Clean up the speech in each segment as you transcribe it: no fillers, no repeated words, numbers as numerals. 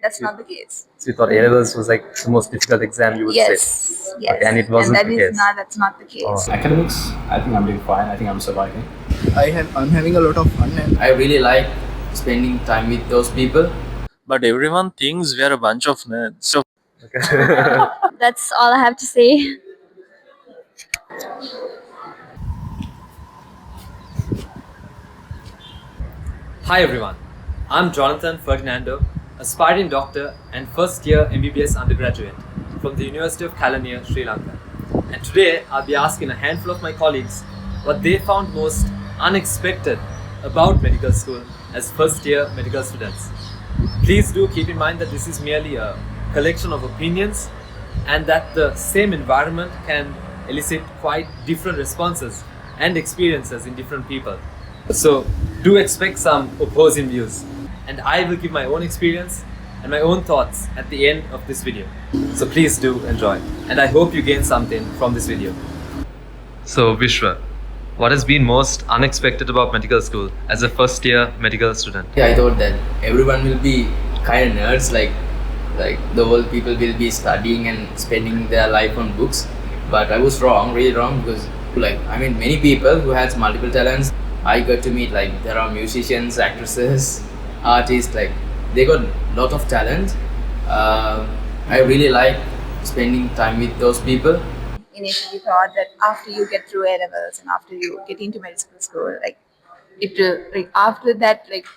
That's not the case. So you thought A-levels was like the most difficult exam you would say? Yes, yes. Okay, and it wasn't that the is case? not. That's not the case. Academics, I think I'm doing fine. I think I'm surviving. I'm having a lot of fun, and I really like spending time with those people. But everyone thinks we are a bunch of nerds. So That's all I have to say. Hi everyone, I'm Jonathan Ferdinando, aspiring doctor and first year MBBS undergraduate from the University of Kelaniya, Sri Lanka. And today I'll be asking a handful of my colleagues what they found most unexpected about medical school as first year medical students. Please do keep in mind that this is merely a collection of opinions and that the same environment can elicit quite different responses and experiences in different people. So do expect some opposing views, and I will give my own experience and my own thoughts at the end of this video. So please do enjoy, and I hope you gain something from this video. So Vishwa, what has been most unexpected about medical school as a first year medical student? Yeah, I thought that everyone will be kind of nerds, like the whole people will be studying and spending their life on books. But I was wrong, really wrong, because many people who has multiple talents. I got to meet, like, there are musicians, actresses, artists, like they got a lot of talent. I really like spending time with those people. Initially thought that after you get through A-levels and after you get into medical school, like it will, like after that, like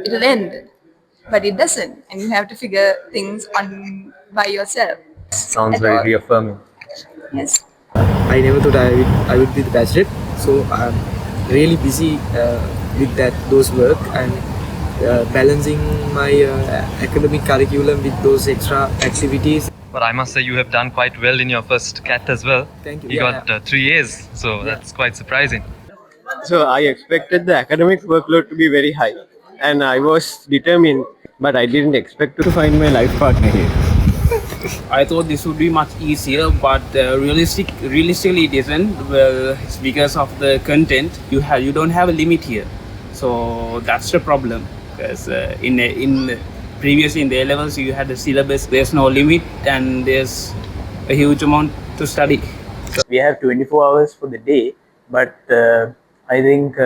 it'll end, but it doesn't, and you have to figure things on by yourself. Sounds At very all. reaffirming. Yes. I never thought I would be the bachelor. So I'm really busy with those work and balancing my academic curriculum with those extra activities. But I must say you have done quite well in your first CAT as well. Thank you. You got 3 A's, so that's quite surprising. So I expected the academic workload to be very high, and I was determined, but I didn't expect to find my life partner here. I thought this would be much easier, but realistically it isn't. Well, it's because of the content. You don't have a limit here, so that's the problem. Because previously in the A-levels you had a syllabus. There's no limit, and there's a huge amount to study. So we have 24 hours for the day, but I think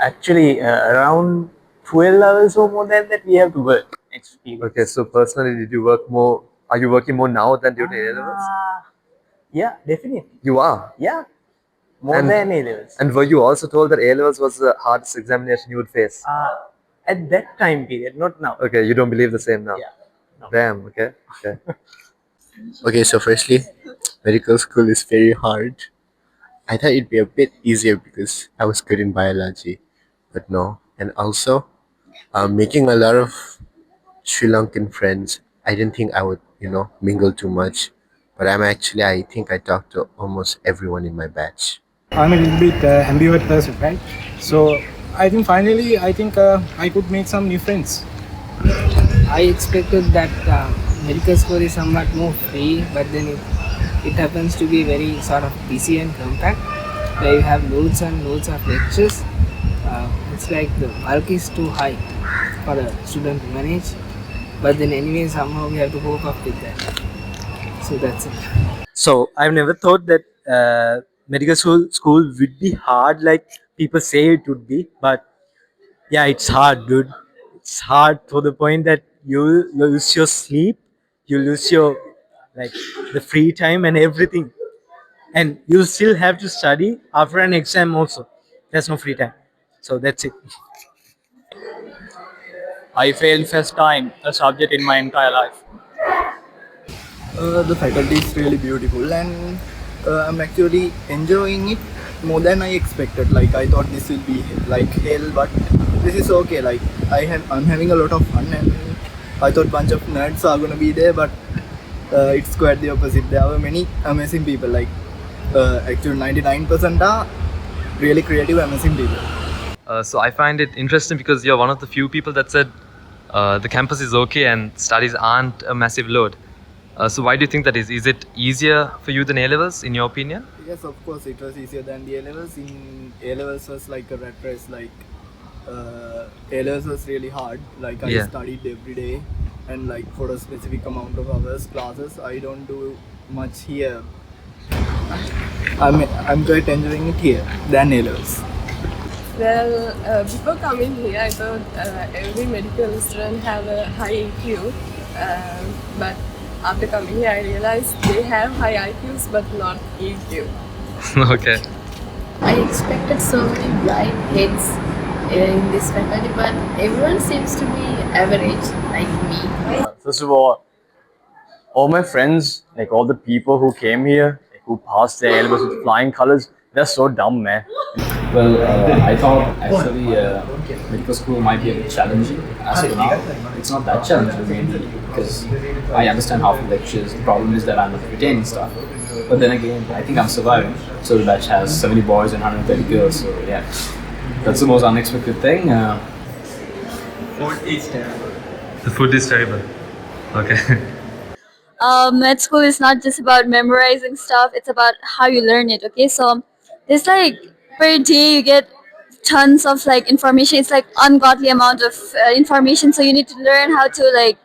actually around 12 hours or more than that we have to work. Okay, so personally, did you work more? Are you working more now than during A-levels? Yeah, definitely. You are? Yeah, more than A-levels. And were you also told that A-levels was the hardest examination you would face? At that time period, not now. Okay, you don't believe the same now? Yeah. No. Damn, okay. Okay, so firstly, medical school is very hard. I thought it'd be a bit easier because I was good in biology, but no. And also, making a lot of Sri Lankan friends. I didn't think I would, mingle too much, but I think I talked to almost everyone in my batch. I'm a little bit ambivert person, right? So I think finally, I could make some new friends. I expected that medical school is somewhat more free, but then it happens to be very sort of busy and compact. Where you have loads and loads of lectures. It's like the bulk is too high for a student to manage. But then anyway, somehow we have to cope up with that. So that's it. So I've never thought that medical school would be hard like people say it would be, but yeah, it's hard, dude. It's hard to the point that you lose your sleep, you lose your the free time and everything, and you still have to study after an exam also. There's no free time, so that's it. I failed first time a subject in my entire life. The faculty is really beautiful, and I'm actually enjoying it more than I expected. Like I thought this will be like hell, but this is okay. Like I'm having a lot of fun, and I thought bunch of nerds are gonna be there, but it's quite the opposite. There were many amazing people. Like actually 99% are really creative, amazing people. So I find it interesting because you're one of the few people that said the campus is okay and studies aren't a massive load. So why do you think that is? Is it easier for you than A-levels, in your opinion? Yes, of course, it was easier than the A-levels. In A-levels was like a rat race. Like A-levels was really hard. Like I Yeah. studied every day, and like for a specific amount of hours classes. I don't do much here. I'm quite enjoying it here than A-levels. Well, before coming here, I thought every medical student have a high IQ, but after coming here, I realized they have high IQs but not EQ. Okay. I expected so many bright heads in this faculty, but everyone seems to be average like me. First of all my friends, like all the people who came here, like, who passed their A-levels with flying colors, they're so dumb, man. Well, I thought actually medical school might be a bit challenging as of now. It's not that challenging mainly because I understand half the lectures. The problem is that I'm not retaining stuff. But then again, I think I'm surviving. So the batch has 70 boys and 130 girls. So yeah, that's the most unexpected thing. Food is terrible. The food is terrible. Okay. Med school is not just about memorizing stuff, it's about how you learn it. Okay, so it's like per day you get tons of like information. It's like ungodly amount of information, so you need to learn how to like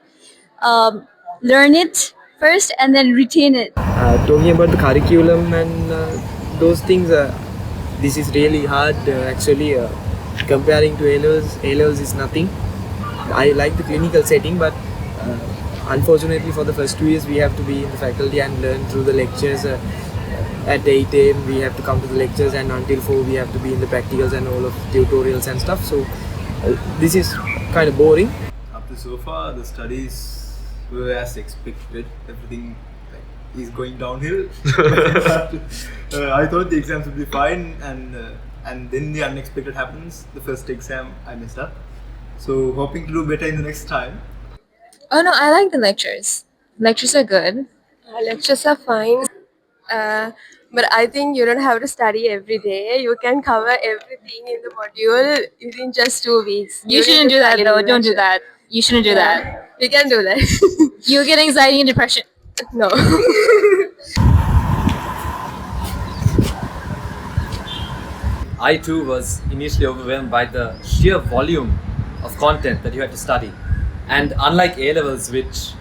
learn it first and then retain it. Talking about the curriculum and those things, this is really hard actually. Comparing to A-levels, A-levels is nothing. I like the clinical setting, but unfortunately for the first 2 years we have to be in the faculty and learn through the lectures. At 8 AM we have to come to the lectures, and until 4 we have to be in the practicals and all of tutorials and stuff. So this is kind of boring. Up to so far, the studies were as expected. Everything is going downhill. I thought the exams would be fine, and then the unexpected happens. The first exam I messed up. So hoping to do better in the next time. Oh no, I like the lectures. Lectures are good. Lectures are fine, but I think you don't have to study every day. You can cover everything in the module within just 2 weeks. You shouldn't do that though. Don't do that. You shouldn't do that. You can do that. You'll get anxiety and depression. No. I too was initially overwhelmed by the sheer volume of content that you had to study. And unlike A-levels, which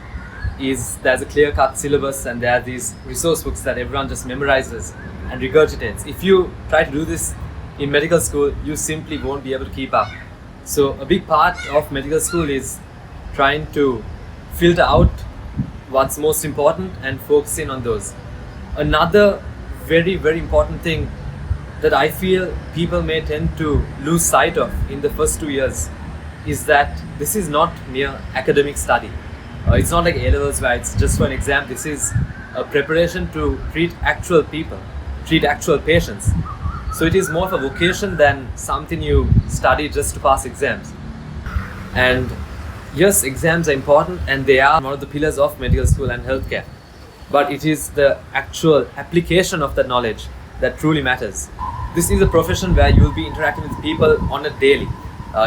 is there's a clear-cut syllabus and there are these resource books that everyone just memorizes and regurgitates. If you try to do this in medical school, you simply won't be able to keep up. So a big part of medical school is trying to filter out what's most important and focus in on those. Another very, very important thing that I feel people may tend to lose sight of in the first 2 years is that this is not mere academic study. It's not like A-levels where it's just for an exam. This is a preparation to treat actual people, treat actual patients. So it is more of a vocation than something you study just to pass exams. And yes, exams are important and they are one of the pillars of medical school and healthcare. But it is the actual application of that knowledge that truly matters. This is a profession where you will be interacting with people on a daily.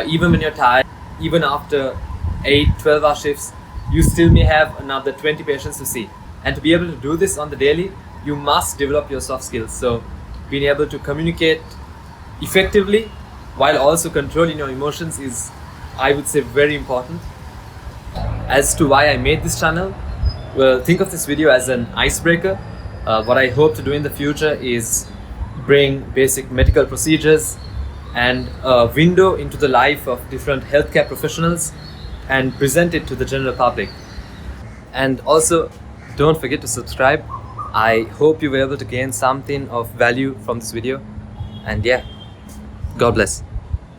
Even when you're tired, even after 8-12 hour shifts, you still may have another 20 patients to see. And to be able to do this on the daily, you must develop your soft skills. So being able to communicate effectively while also controlling your emotions is, I would say, very important. As to why I made this channel, well, think of this video as an icebreaker. What I hope to do in the future is bring basic medical procedures and a window into the life of different healthcare professionals and present it to the general public. And also, don't forget to subscribe. I hope you were able to gain something of value from this video. And yeah, God bless.